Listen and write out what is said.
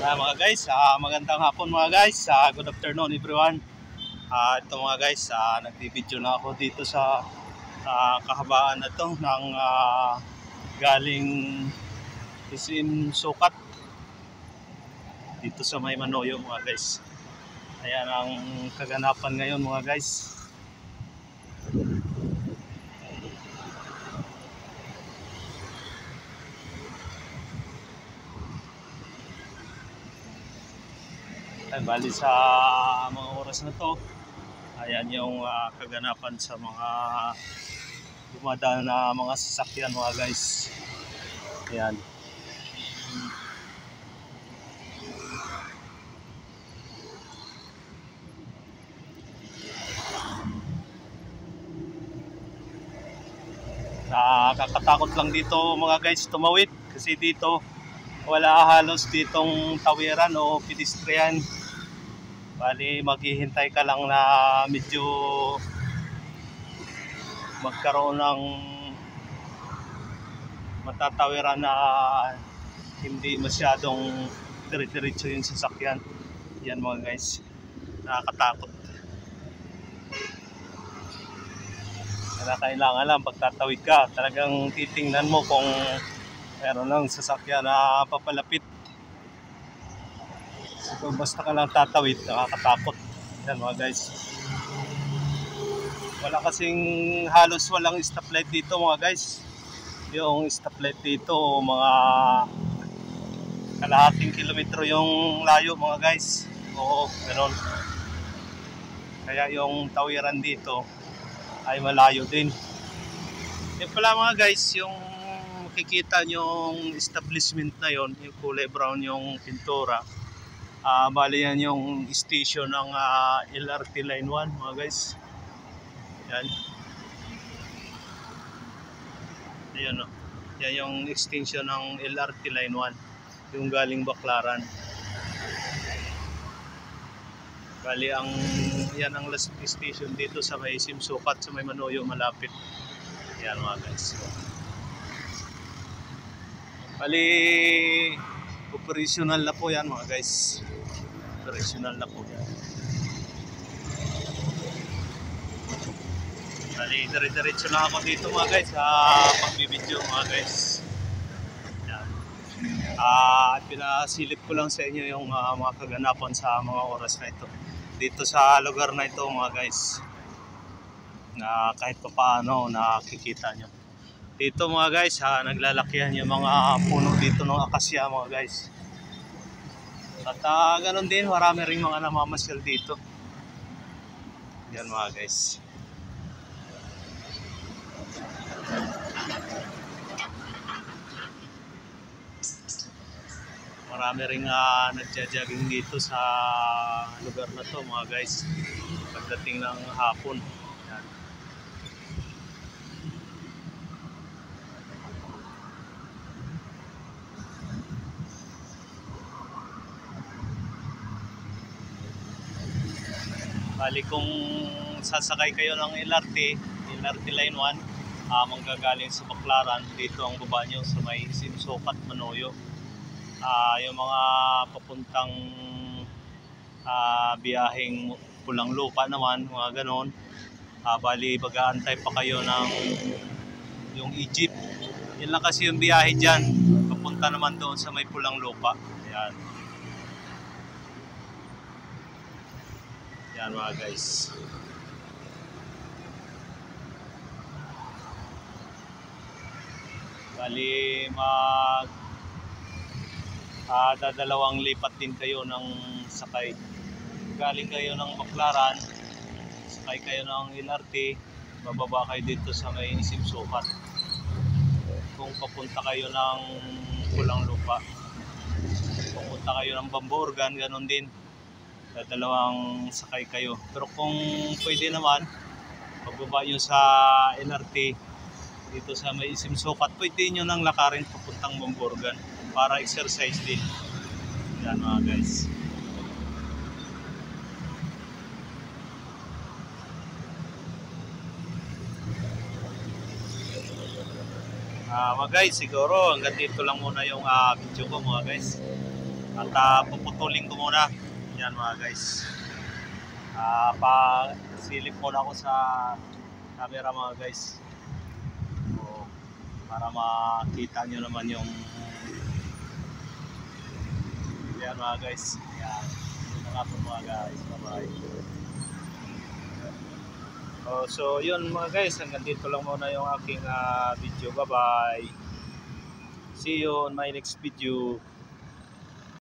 Mga guys, magandang hapon mga guys. Good afternoon everyone. Ito mga guys, nagbibideo na ako dito sa kahabaan na to ng galing Isim Sukat dito sa May Manoyo mga guys. Ayan ang kaganapan ngayon mga guys. Bali sa mga oras na to, ayan yung kaganapan sa mga dumadaan na mga sasakyan mga guys. Ayan. Nakakatakot lang dito mga guys tumawid kasi dito wala halos ditong tawiran o pedestrian. Bali maghihintay ka lang na medyo magkaroon ng matatawiran na hindi masyadong dire-diretso yung sasakyan. Yan mga guys, nakakatakot. Kaya kailangan lang pagtatawid ka, talagang titingnan mo kung meron lang sasakyan na papalapit. So, basta ka lang tatawid, nakakatakot. Yan mga guys. Wala kasing halos walang stoplight dito mga guys. Yung stoplight dito mga kalahating kilometro yung layo mga guys. Oo, ganoon. Kaya yung tawiran dito ay malayo din. Yan pala mga guys, yung makikita yung establishment na yon, yung kulay brown yung pintura. Bali yan yung station ng LRT Line 1 mga guys. Yan. Ayan o. Yan yung extension ng LRT Line 1. Yung galing Baclaran. Bali yan ang last station dito sa May Isim Sukat sa May Manoyo malapit. Yan mga guys. Bali operational na po yan mga guys. Operational na po yan. Bali dire-diretso na ako dito mga guys sa pagbibideo mga guys. Yan. Pinasilip ko lang sa inyo yung mga kaganapan sa mga oras na ito dito sa lugar na ito mga guys, na kahit pa paano nakikita nyo dito mga guys. Naglalakihan yung mga puno dito ng akasya mga guys. At ganun din, marami ring mga namamasyal dito. Yan mga guys. Marami ring nagja-jogging dito sa lugar na to mga guys pagdating ng hapon. Yan. Bali kung sasakay kayo ng LRT Line 1, manggagaling sa Baclaran, dito ang baba nyo sa May Isim Sukat Manoyo. Yung mga papuntang biyaheng Pulang Lupa naman, mga ganon. Bali mag-aantay pa kayo ng yung Egypt. Yan lang kasi yung biyahe dyan, papunta naman doon sa May Pulang Lupa. Ayan. Yan mga guys. Bali dadalawang lipat din kayo ng sakay. Galing kayo ng Baclaran, sakay kayo ng LRT, bababa kayo dito sa May Isim Sukat. Kung papunta kayo ng Pulang Lupa, papunta kayo ng Bambourgan, ganun din, dadalawang sakay kayo. Pero kung pwede naman, pagbaba nyo sa LRT dito sa May Isim Sukat, pwede nyo nang lakarin papuntang Bambourgan para exercise din. Yan mga guys. Mga guys, siguro hanggang dito lang muna yung video ko mga guys. At puputulin ko muna. Yan mga guys. Pa-silip muna ako sa camera mga guys. So, para makita nyo naman yung yan mga guys. Yan. Yun nga po mga guys. Bye-bye. So yun mga guys, hanggang dito lang muna yung aking video. Bye bye. See you on my next video.